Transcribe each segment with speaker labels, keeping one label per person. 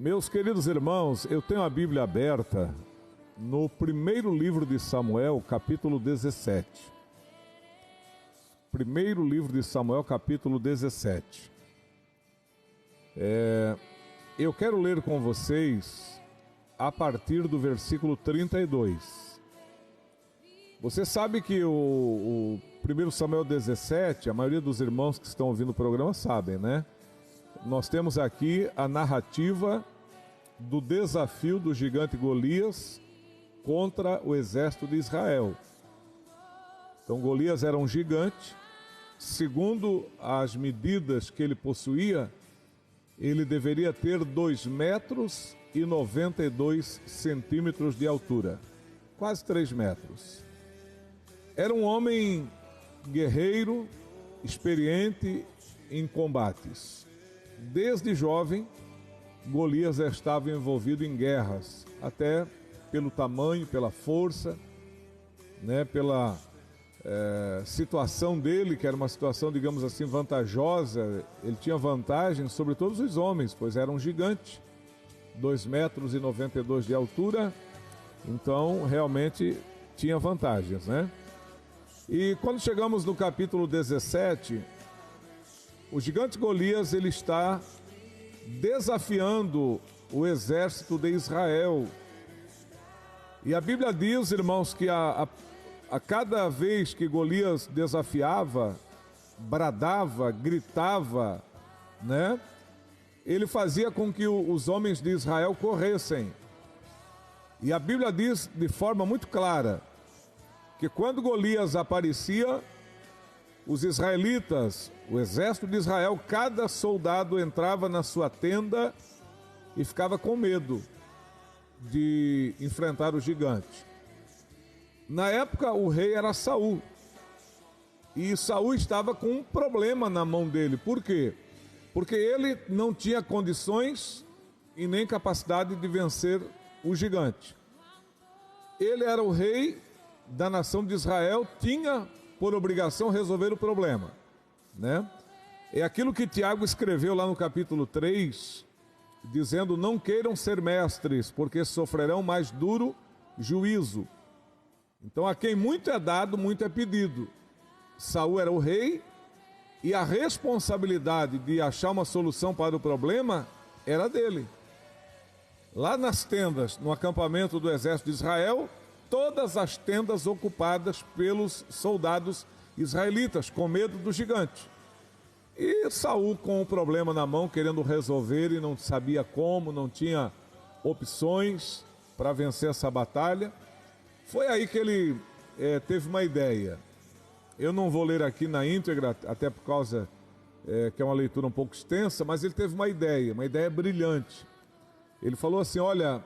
Speaker 1: Meus queridos irmãos, eu tenho a Bíblia aberta no primeiro livro de Samuel, capítulo 17. Primeiro livro de Samuel, capítulo 17. Eu quero ler com vocês a partir do versículo 32. Você sabe que o 1 Samuel 17, a maioria dos irmãos que estão ouvindo o programa sabem, né? Nós temos aqui a narrativa do desafio do gigante Golias contra o exército de Israel. Então Golias era um gigante. Segundo as medidas que ele possuía, ele deveria ter 2 metros e 92 centímetros de altura, quase 3 metros. Era um homem guerreiro, experiente em combates. Desde jovem, Golias estava envolvido em guerras, até pelo tamanho, pela força, né, pela situação dele, que era uma situação, digamos assim, vantajosa. Ele tinha vantagem sobre todos os homens, pois era um gigante, 2 metros e 92 de altura, então realmente tinha vantagens, né? E quando chegamos no capítulo 17, o gigante Golias, ele está desafiando o exército de Israel. E a Bíblia diz, irmãos, que a cada vez que Golias desafiava, bradava, gritava, né? Ele fazia com que os homens de Israel corressem. E a Bíblia diz de forma muito clara que quando Golias aparecia, os israelitas, o exército de Israel, cada soldado entrava na sua tenda e ficava com medo de enfrentar o gigante. Na época, o rei era Saul. E Saul estava com um problema na mão dele. Por quê? Porque ele não tinha condições e nem capacidade de vencer o gigante. Ele era o rei da nação de Israel, tinha por obrigação resolver o problema, né? É aquilo que Tiago escreveu lá no capítulo 3, dizendo: não queiram ser mestres, porque sofrerão mais duro juízo. Então a quem muito é dado, muito é pedido. Saul era o rei e a responsabilidade de achar uma solução para o problema era dele. Lá nas tendas, no acampamento do exército de Israel, todas as tendas ocupadas pelos soldados israelitas, com medo do gigante. E Saul, com o problema na mão, querendo resolver e não sabia como, não tinha opções para vencer essa batalha. Foi aí que ele teve uma ideia. Eu não vou ler aqui na íntegra, até por causa que é uma leitura um pouco extensa, mas ele teve uma ideia brilhante. Ele falou assim: olha,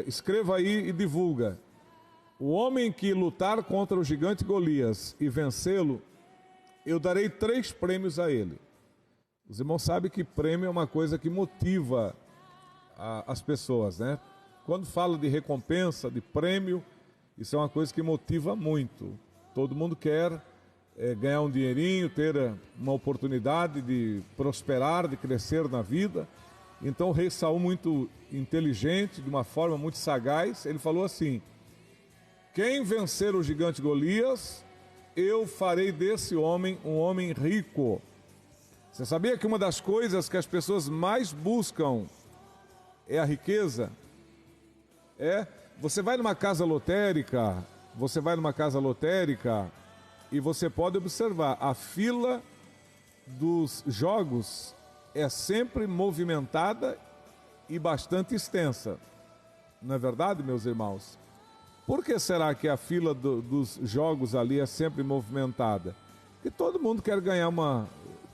Speaker 1: escreva aí e divulga. O homem que lutar contra o gigante Golias e vencê-lo, eu darei 3 prêmios a ele. Os irmãos sabem que prêmio é uma coisa que motiva as pessoas, né? Quando fala de recompensa, de prêmio, isso é uma coisa que motiva muito. Todo mundo quer ganhar um dinheirinho, ter uma oportunidade de prosperar, de crescer na vida. Então o rei Saul, muito inteligente, de uma forma muito sagaz, ele falou assim: quem vencer o gigante Golias, eu farei desse homem um homem rico. Você sabia que uma das coisas que as pessoas mais buscam é a riqueza? Você vai numa casa lotérica, e você pode observar, a fila dos jogos é sempre movimentada e bastante extensa. Não é verdade, meus irmãos? Por que será que a fila dos jogos ali é sempre movimentada? Porque todo mundo quer ganhar uma...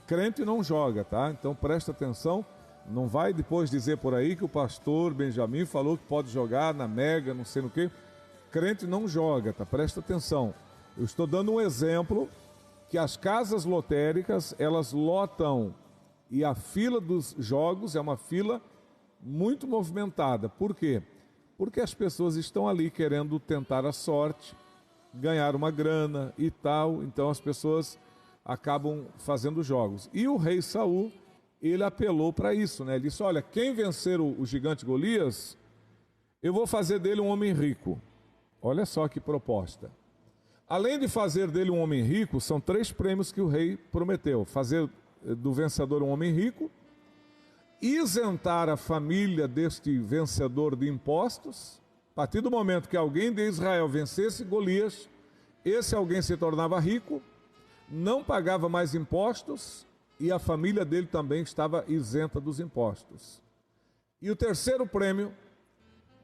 Speaker 1: Crente não joga, tá? Então presta atenção, não vai depois dizer por aí que o pastor Benjamin falou que pode jogar na Mega, não sei no que. Crente não joga, tá? Presta atenção. Eu estou dando um exemplo que as casas lotéricas, elas lotam e a fila dos jogos é uma fila muito movimentada. Por quê? Porque as pessoas estão ali querendo tentar a sorte, ganhar uma grana e tal, então as pessoas acabam fazendo jogos. E o rei Saul ele apelou para isso, né? Ele disse: olha, quem vencer o gigante Golias, eu vou fazer dele um homem rico. Olha só que proposta. Além de fazer dele um homem rico, são 3 prêmios que o rei prometeu: fazer do vencedor um homem rico, isentar a família deste vencedor de impostos. A partir do momento que alguém de Israel vencesse Golias, esse alguém se tornava rico, não pagava mais impostos e a família dele também estava isenta dos impostos. E o terceiro prêmio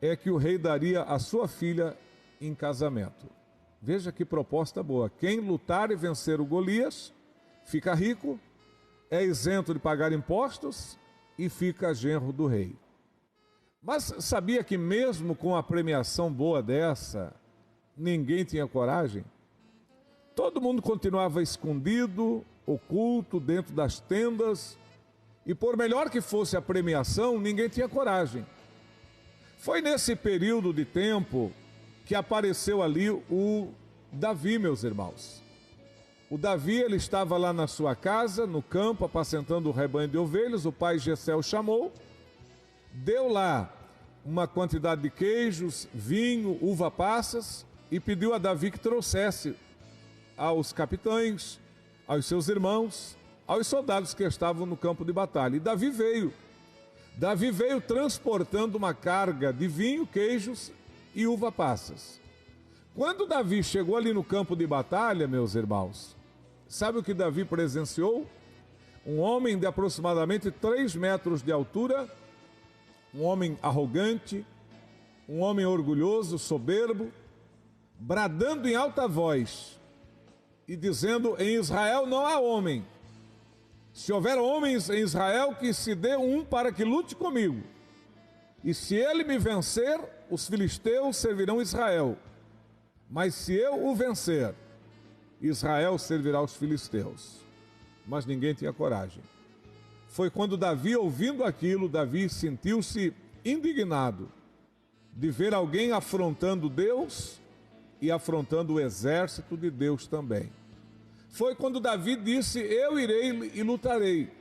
Speaker 1: é que o rei daria a sua filha em casamento. Veja que proposta boa. Quem lutar e vencer o Golias fica rico, é isento de pagar impostos e fica genro do rei. Mas sabia que mesmo com a premiação boa dessa, ninguém tinha coragem? Todo mundo continuava escondido, oculto, dentro das tendas, e por melhor que fosse a premiação, ninguém tinha coragem. Foi nesse período de tempo que apareceu ali o Davi, meus irmãos. O Davi, ele estava lá na sua casa, no campo, apacentando o rebanho de ovelhas. O pai Jessé o chamou, deu lá uma quantidade de queijos, vinho, uva passas, e pediu a Davi que trouxesse aos capitães, aos seus irmãos, aos soldados que estavam no campo de batalha. E Davi veio transportando uma carga de vinho, queijos e uva passas. Quando Davi chegou ali no campo de batalha, meus irmãos, sabe o que Davi presenciou? Um homem de aproximadamente 3 metros de altura, um homem arrogante, um homem orgulhoso, soberbo, bradando em alta voz e dizendo: em Israel não há homem. Se houver homens em Israel, que se dê um para que lute comigo. E se ele me vencer, os filisteus servirão Israel. Mas se eu o vencer, Israel servirá os filisteus. Mas ninguém tinha coragem. Foi quando Davi, ouvindo aquilo, Davi sentiu-se indignado de ver alguém afrontando Deus e afrontando o exército de Deus também. Foi quando Davi disse: eu irei e lutarei.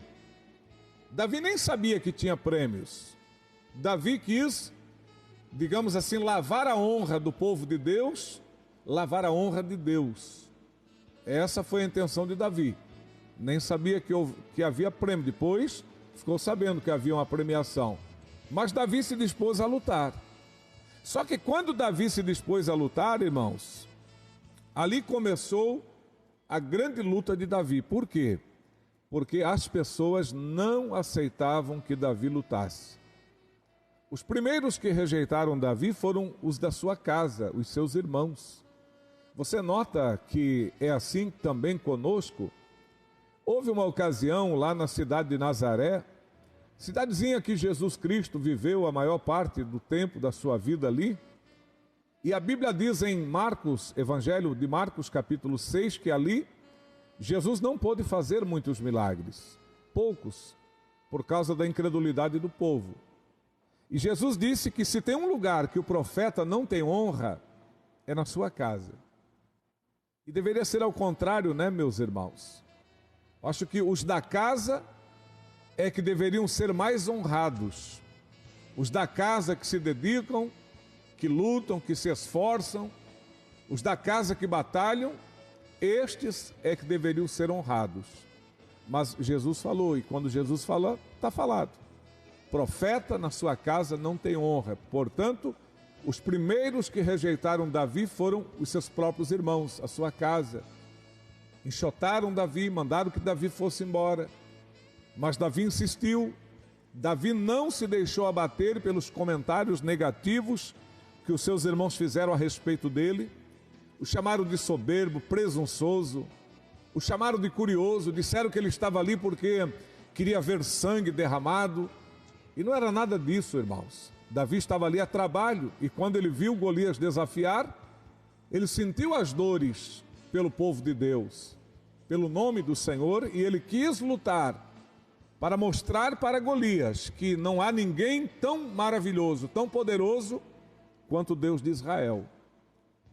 Speaker 1: Davi nem sabia que tinha prêmios. Davi quis, digamos assim, lavar a honra do povo de Deus, lavar a honra de Deus. Essa foi a intenção de Davi. Nem sabia que havia prêmio. Depois ficou sabendo que havia uma premiação. Mas Davi se dispôs a lutar. Só que quando Davi se dispôs a lutar, irmãos, ali começou a grande luta de Davi. Por quê? Porque as pessoas não aceitavam que Davi lutasse. Os primeiros que rejeitaram Davi foram os da sua casa, os seus irmãos. Você nota que é assim também conosco? Houve uma ocasião lá na cidade de Nazaré, cidadezinha que Jesus Cristo viveu a maior parte do tempo da sua vida ali. E a Bíblia diz em Marcos, Evangelho de Marcos, capítulo 6, que ali Jesus não pôde fazer muitos milagres, poucos, por causa da incredulidade do povo. E Jesus disse que se tem um lugar que o profeta não tem honra, é na sua casa. E deveria ser ao contrário, né, meus irmãos? Acho que os da casa é que deveriam ser mais honrados. Os da casa que se dedicam, que lutam, que se esforçam, os da casa que batalham, estes é que deveriam ser honrados. Mas Jesus falou, e quando Jesus fala, está falado. Profeta na sua casa não tem honra. Portanto, os primeiros que rejeitaram Davi foram os seus próprios irmãos, a sua casa. Enxotaram Davi, mandaram que Davi fosse embora. Mas Davi insistiu. Davi não se deixou abater pelos comentários negativos que os seus irmãos fizeram a respeito dele. O chamaram de soberbo, presunçoso, o chamaram de curioso, disseram que ele estava ali porque queria ver sangue derramado. E não era nada disso, irmãos. Davi estava ali a trabalho, e quando ele viu Golias desafiar, ele sentiu as dores pelo povo de Deus, pelo nome do Senhor, e ele quis lutar para mostrar para Golias que não há ninguém tão maravilhoso, tão poderoso quanto Deus de Israel.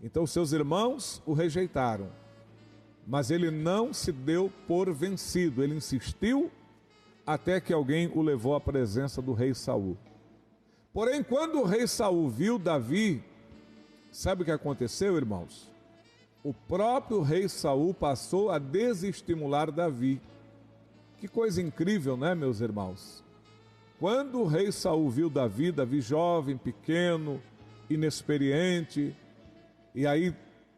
Speaker 1: Então seus irmãos o rejeitaram, mas ele não se deu por vencido, ele insistiu até que alguém o levou à presença do rei Saul. Porém, quando o rei Saul viu Davi, sabe o que aconteceu, irmãos? O próprio rei Saul passou a desestimular Davi. Que coisa incrível, né, meus irmãos? Quando o rei Saul viu Davi jovem, pequeno, inexperiente, e aí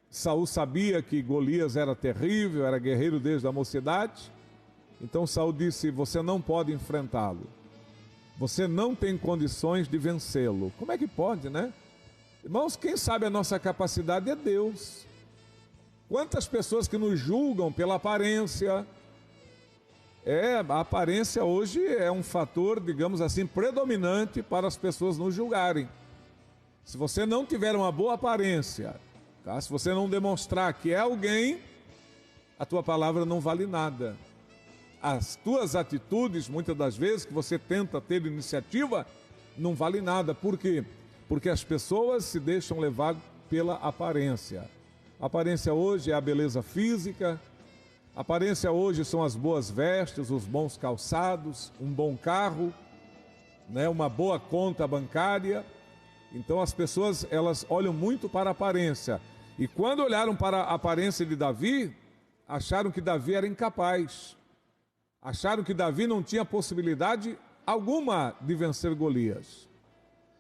Speaker 1: Saul sabia que Golias era terrível, era guerreiro desde a mocidade, então Saul disse: você não pode enfrentá-lo, você não tem condições de vencê-lo. Como é que pode, né? Irmãos, quem sabe a nossa capacidade é Deus. Quantas pessoas que nos julgam pela aparência. A aparência hoje é um fator, digamos assim, predominante para as pessoas nos julgarem. Se você não tiver uma boa aparência, tá? Se você não demonstrar que é alguém, a tua palavra não vale nada. As tuas atitudes, muitas das vezes, que você tenta ter iniciativa, não vale nada. Por quê? Porque as pessoas se deixam levar pela aparência. A aparência hoje é a beleza física, a aparência hoje são as boas vestes, os bons calçados, um bom carro, né, uma boa conta bancária. Então as pessoas, elas olham muito para a aparência. E quando olharam para a aparência de Davi, acharam que Davi era incapaz. Acharam que Davi não tinha possibilidade alguma de vencer Golias.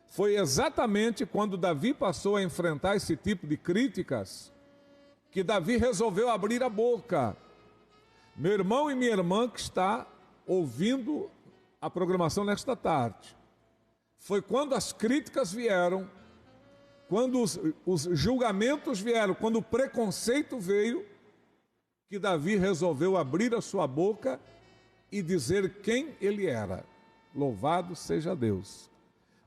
Speaker 1: Foi exatamente quando Davi passou a enfrentar esse tipo de críticas que Davi resolveu abrir a boca. Meu irmão e minha irmã que está ouvindo a programação nesta tarde, foi quando as críticas vieram, quando os julgamentos vieram, quando o preconceito veio, que Davi resolveu abrir a sua boca e dizer quem ele era. Louvado seja Deus.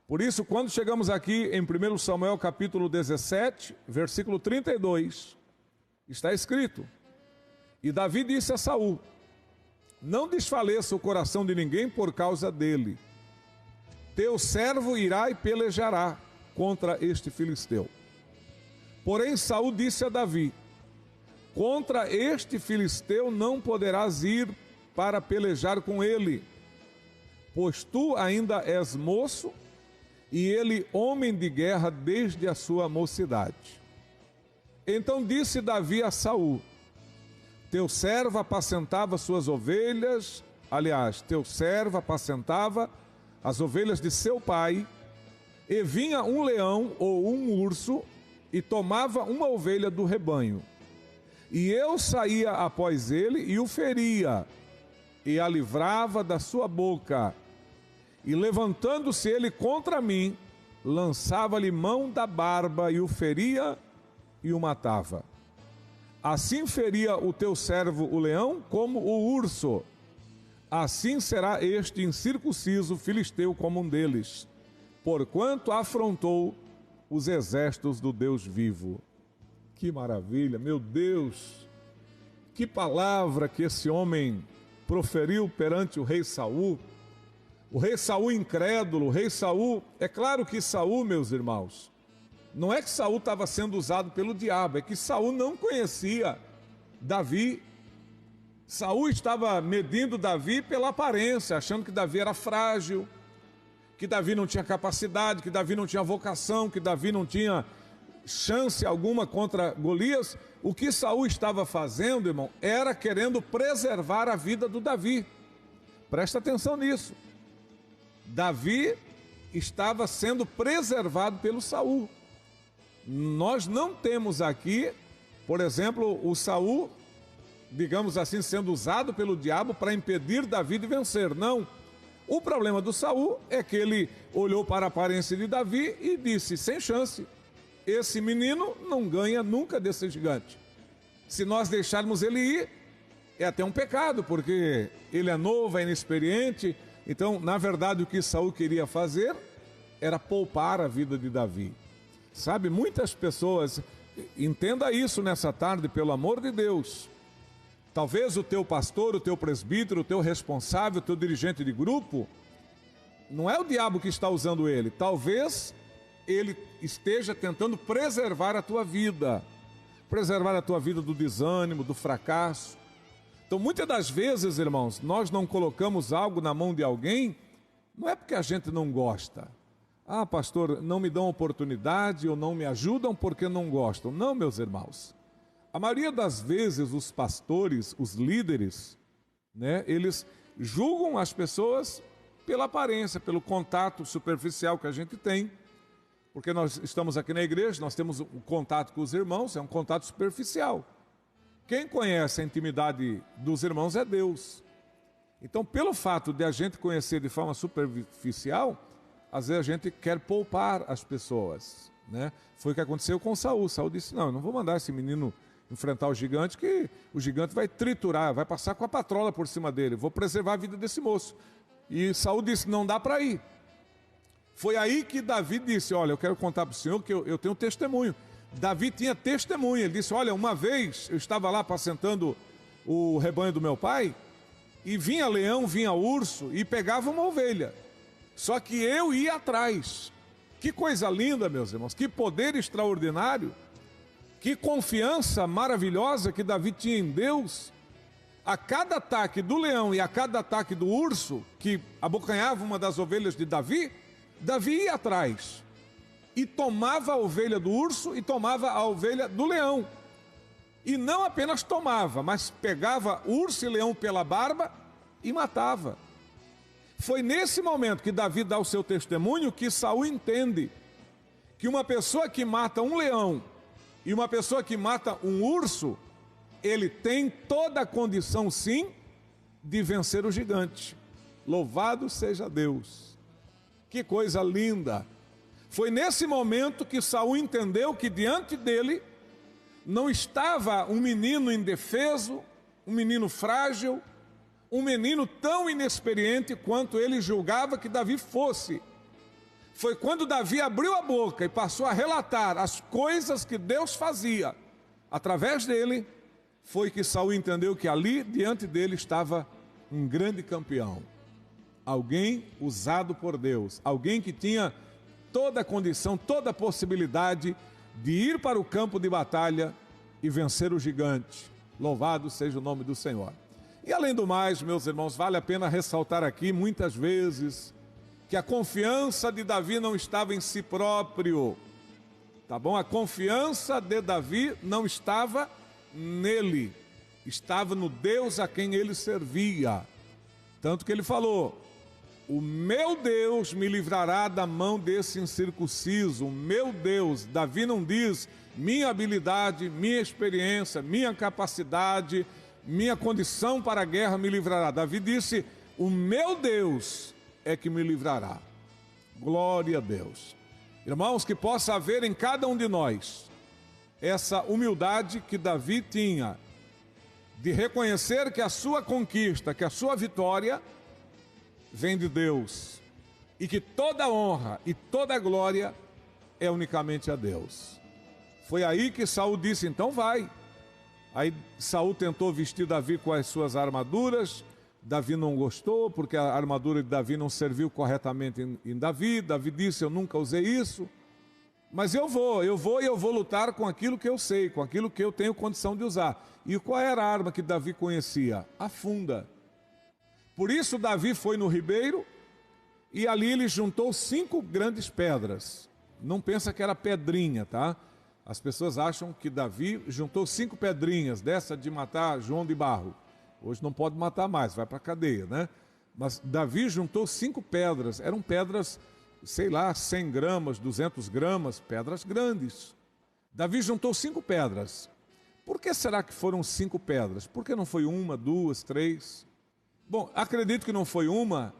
Speaker 1: Por isso, quando chegamos aqui em 1 Samuel capítulo 17, versículo 32, está escrito: e Davi disse a Saul: não desfaleça o coração de ninguém por causa dele. Teu servo irá e pelejará contra este filisteu. Porém Saul disse a Davi: contra este filisteu não poderás ir para pelejar com ele, pois tu ainda és moço, e ele homem de guerra desde a sua mocidade. Então disse Davi a Saul: teu servo apacentava suas ovelhas, teu servo apacentava as ovelhas de seu pai, e vinha um leão ou um urso e tomava uma ovelha do rebanho. E eu saía após ele e o feria, e a livrava da sua boca. E levantando-se ele contra mim, lançava-lhe mão da barba e o feria e o matava. Assim feria o teu servo o leão como o urso. Assim será este incircunciso filisteu como um deles, porquanto afrontou os exércitos do Deus vivo. Que maravilha, meu Deus! Que palavra que esse homem proferiu perante o rei Saul. O rei Saul incrédulo, o rei Saul, é claro que Saul, meus irmãos, não é que Saul estava sendo usado pelo diabo, é que Saul não conhecia Davi. Saul estava medindo Davi pela aparência, achando que Davi era frágil, que Davi não tinha capacidade, que Davi não tinha vocação, que Davi não tinha chance alguma contra Golias. O que Saul estava fazendo, irmão, era querendo preservar a vida do Davi. Presta atenção nisso. Davi estava sendo preservado pelo Saul. Nós não temos aqui, por exemplo, o Saul, digamos assim, sendo usado pelo diabo para impedir Davi de vencer. Não. O problema do Saul é que ele olhou para a aparência de Davi e disse: sem chance, esse menino não ganha nunca desse gigante. Se nós deixarmos ele ir, é até um pecado, porque ele é novo, é inexperiente. Então, na verdade, o que Saul queria fazer era poupar a vida de Davi. Sabe, muitas pessoas, entenda isso nessa tarde, pelo amor de Deus. Talvez o teu pastor, o teu presbítero, o teu responsável, o teu dirigente de grupo, não é o diabo que está usando ele. Talvez ele esteja tentando preservar a tua vida. Preservar a tua vida do desânimo, do fracasso. Então, muitas das vezes, irmãos, nós não colocamos algo na mão de alguém, não é porque a gente não gosta. Ah, pastor, não me dão oportunidade ou não me ajudam porque não gostam. Não, meus irmãos. A maioria das vezes, os pastores, os líderes, né, eles julgam as pessoas pela aparência, pelo contato superficial que a gente tem. Porque nós estamos aqui na igreja, nós temos um contato com os irmãos, é um contato superficial. Quem conhece a intimidade dos irmãos é Deus. Então, pelo fato de a gente conhecer de forma superficial, às vezes a gente quer poupar as pessoas, né? Foi o que aconteceu com Saul. Saul disse, não, eu não vou mandar esse menino enfrentar o gigante, que o gigante vai triturar, vai passar com a patrola por cima dele, vou preservar a vida desse moço. E Saul disse, não dá para ir. Foi aí que Davi disse, olha, eu quero contar para o senhor que eu tenho testemunho. Davi tinha testemunha, ele disse, olha, uma vez eu estava lá apacentando o rebanho do meu pai, e vinha leão, vinha urso, e pegava uma ovelha, só que eu ia atrás. Que coisa linda, meus irmãos, que poder extraordinário, que confiança maravilhosa que Davi tinha em Deus. A cada ataque do leão e a cada ataque do urso, que abocanhava uma das ovelhas de Davi, Davi ia atrás. E tomava a ovelha do urso e tomava a ovelha do leão. E não apenas tomava, mas pegava urso e leão pela barba e matava. Foi nesse momento que Davi dá o seu testemunho que Saul entende que uma pessoa que mata um leão e uma pessoa que mata um urso, ele tem toda a condição sim de vencer o gigante. Louvado seja Deus. Que coisa linda. Foi nesse momento que Saul entendeu que diante dele não estava um menino indefeso, um menino frágil, um menino tão inexperiente quanto ele julgava que Davi fosse. Foi quando Davi abriu a boca e passou a relatar as coisas que Deus fazia através dele, foi que Saul entendeu que ali diante dele estava um grande campeão, alguém usado por Deus, alguém que tinha toda a condição, toda a possibilidade de ir para o campo de batalha e vencer o gigante. Louvado seja o nome do Senhor. E além do mais, meus irmãos, vale a pena ressaltar aqui muitas vezes que a confiança de Davi não estava em si próprio, tá bom? A confiança de Davi não estava nele, estava no Deus a quem ele servia. Tanto que ele falou, o meu Deus me livrará da mão desse incircunciso. O meu Deus, Davi não diz minha habilidade, minha experiência, minha capacidade, minha condição para a guerra me livrará. Davi disse, o meu Deus é que me livrará. Glória a Deus. Irmãos, que possa haver em cada um de nós essa humildade que Davi tinha, de reconhecer que a sua conquista, que a sua vitória vem de Deus, e que toda honra e toda glória é unicamente a Deus. Foi aí que Saul disse, então vai. Aí Saul tentou vestir Davi com as suas armaduras, Davi não gostou, porque a armadura de Davi não serviu corretamente em Davi. Davi disse, eu nunca usei isso, mas eu vou lutar com aquilo que eu sei, com aquilo que eu tenho condição de usar. E qual era a arma que Davi conhecia? A funda. Por isso Davi foi no ribeiro e ali ele juntou 5 grandes pedras. Não pensa que era pedrinha, tá? As pessoas acham que Davi juntou 5 pedrinhas, dessa de matar João de Barro. Hoje não pode matar mais, vai para a cadeia, né? Mas Davi juntou 5 pedras, eram pedras, sei lá, 100 gramas, 200 gramas, pedras grandes. Davi juntou 5 pedras. Por que será que foram 5 pedras? Por que não foi 1, 2, 3? Bom, acredito que não foi uma,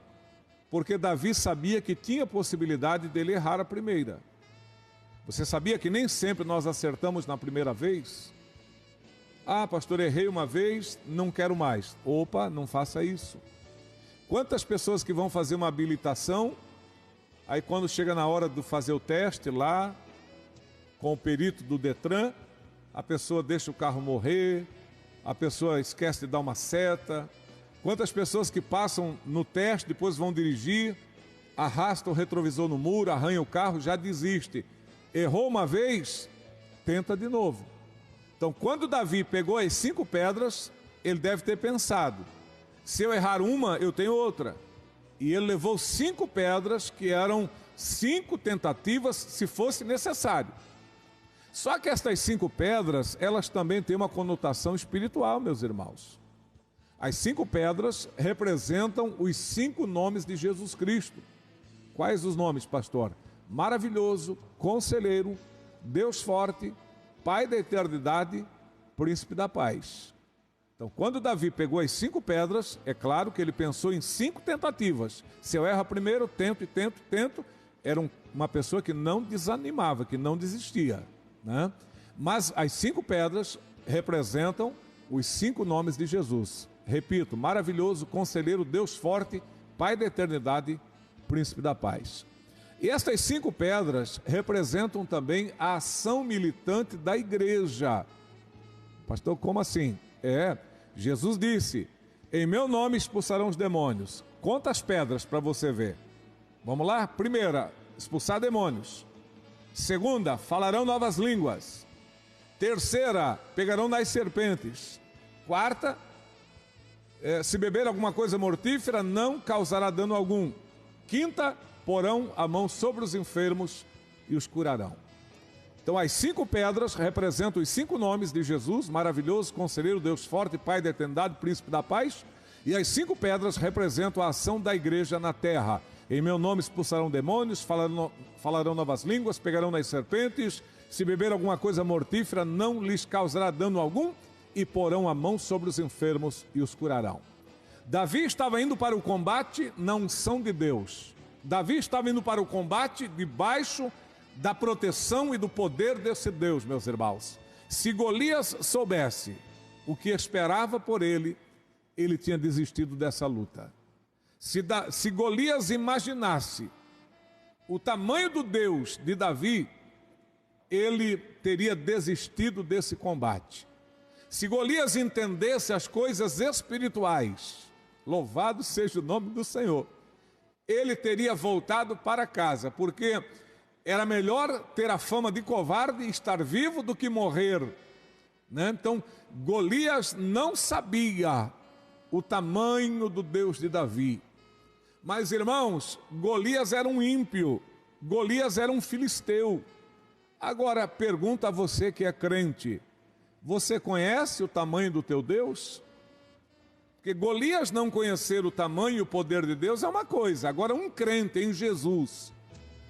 Speaker 1: porque Davi sabia que tinha possibilidade dele errar a primeira. Você sabia que nem sempre nós acertamos na primeira vez? Ah, pastor, errei uma vez, não quero mais. Opa, não faça isso. Quantas pessoas que vão fazer uma habilitação, aí quando chega na hora de fazer o teste lá, com o perito do Detran, a pessoa deixa o carro morrer, a pessoa esquece de dar uma seta. Quantas pessoas que passam no teste, depois vão dirigir, arrastam o retrovisor no muro, arranham o carro, já desiste. Errou uma vez, tenta de novo. Então, quando Davi pegou as 5 pedras, ele deve ter pensado, se eu errar uma, eu tenho outra. E ele levou 5 pedras, que eram 5 tentativas, se fosse necessário. Só que estas 5 pedras, elas também têm uma conotação espiritual, meus irmãos. As 5 pedras representam os 5 nomes de Jesus Cristo. Quais os nomes, pastor? Maravilhoso, Conselheiro, Deus Forte, Pai da Eternidade, Príncipe da Paz. Então, quando Davi pegou as 5 pedras, é claro que ele pensou em 5 tentativas. Se eu erro a primeira, tento. Era uma pessoa que não desanimava, que não desistia, né? Mas as 5 pedras representam os 5 nomes de Jesus. Repito, maravilhoso, Conselheiro, Deus Forte, Pai da Eternidade, Príncipe da Paz. E estas 5 pedras representam também a ação militante da igreja. Pastor, como assim? Jesus disse, em meu nome expulsarão os demônios. Quantas pedras para você ver? Vamos lá? Primeira, expulsar demônios. Segunda, falarão novas línguas. Terceira, pegarão nas serpentes. Quarta, se beber alguma coisa mortífera, não causará dano algum. Quinta, porão a mão sobre os enfermos e os curarão. Então, as 5 pedras representam os 5 nomes de Jesus, maravilhoso, Conselheiro, Deus Forte, Pai da Eternidade, Príncipe da Paz. E as 5 pedras representam a ação da igreja na terra. Em meu nome expulsarão demônios, falarão novas línguas, pegarão nas serpentes. Se beber alguma coisa mortífera, não lhes causará dano algum. E porão a mão sobre os enfermos e os curarão. Davi estava indo para o combate na unção de Deus. Davi estava indo para o combate debaixo da proteção e do poder desse Deus, meus irmãos. Se Golias soubesse o que esperava por ele, ele tinha desistido dessa luta. Se Golias imaginasse o tamanho do Deus de Davi, ele teria desistido desse combate. Se Golias entendesse as coisas espirituais, louvado seja o nome do Senhor, ele teria voltado para casa, porque era melhor ter a fama de covarde e estar vivo do que morrer, né? Então, Golias não sabia o tamanho do Deus de Davi. Mas, irmãos, Golias era um ímpio, Golias era um filisteu. Agora, pergunta a você que é crente, você conhece o tamanho do teu Deus? Porque Golias não conhecer o tamanho e o poder de Deus é uma coisa. Agora, um crente em Jesus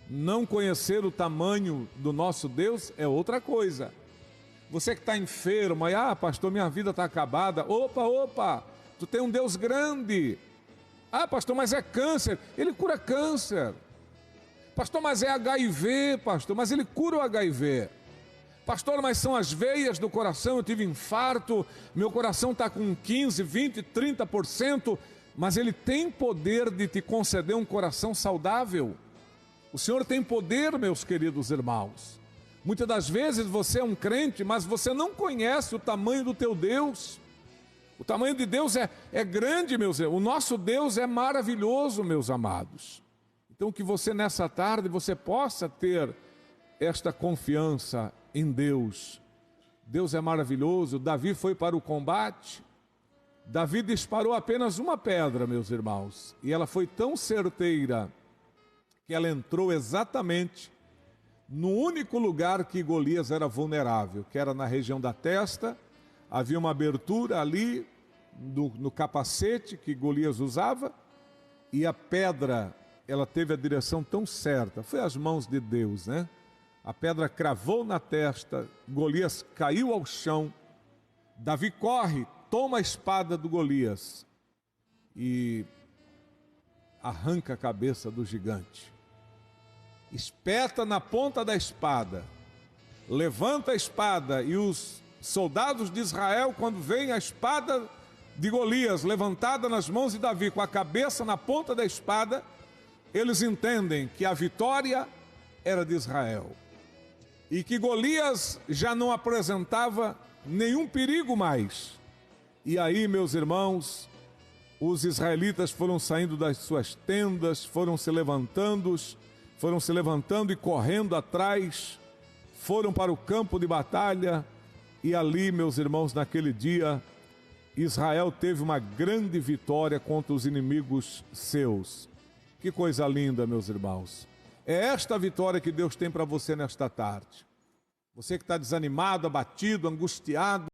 Speaker 1: não conhecer o tamanho do nosso Deus é outra coisa. Você que está enfermo, pastor, minha vida está acabada. Opa, tu tem um Deus grande. Pastor, mas é câncer. Ele cura câncer. Pastor, mas é HIV, pastor, mas ele cura o HIV. Pastor, mas são as veias do coração, eu tive infarto, meu coração está com 15, 20, 30%, mas ele tem poder de te conceder um coração saudável. O Senhor tem poder, meus queridos irmãos. Muitas das vezes você é um crente, mas você não conhece o tamanho do teu Deus. O tamanho de Deus é grande, meus irmãos. O nosso Deus é maravilhoso, meus amados. Então que você nessa tarde, você possa ter esta confiança em Deus. Deus é maravilhoso. Davi foi para o combate. Davi disparou apenas uma pedra, meus irmãos. E ela foi tão certeira que ela entrou exatamente no único lugar que Golias era vulnerável, que era na região da testa. Havia uma abertura ali no capacete que Golias usava, e a pedra, ela teve a direção tão certa, foi as mãos de Deus, né? A pedra cravou na testa, Golias caiu ao chão, Davi corre, toma a espada do Golias e arranca a cabeça do gigante. Espeta na ponta da espada, levanta a espada, e os soldados de Israel, quando veem a espada de Golias levantada nas mãos de Davi, com a cabeça na ponta da espada, eles entendem que a vitória era de Israel, e que Golias já não apresentava nenhum perigo mais. E aí, meus irmãos, os israelitas foram saindo das suas tendas, foram se levantando e correndo atrás, foram para o campo de batalha, e ali, meus irmãos, naquele dia, Israel teve uma grande vitória contra os inimigos seus. Que coisa linda, meus irmãos. É esta vitória que Deus tem para você nesta tarde. Você que está desanimado, abatido, angustiado,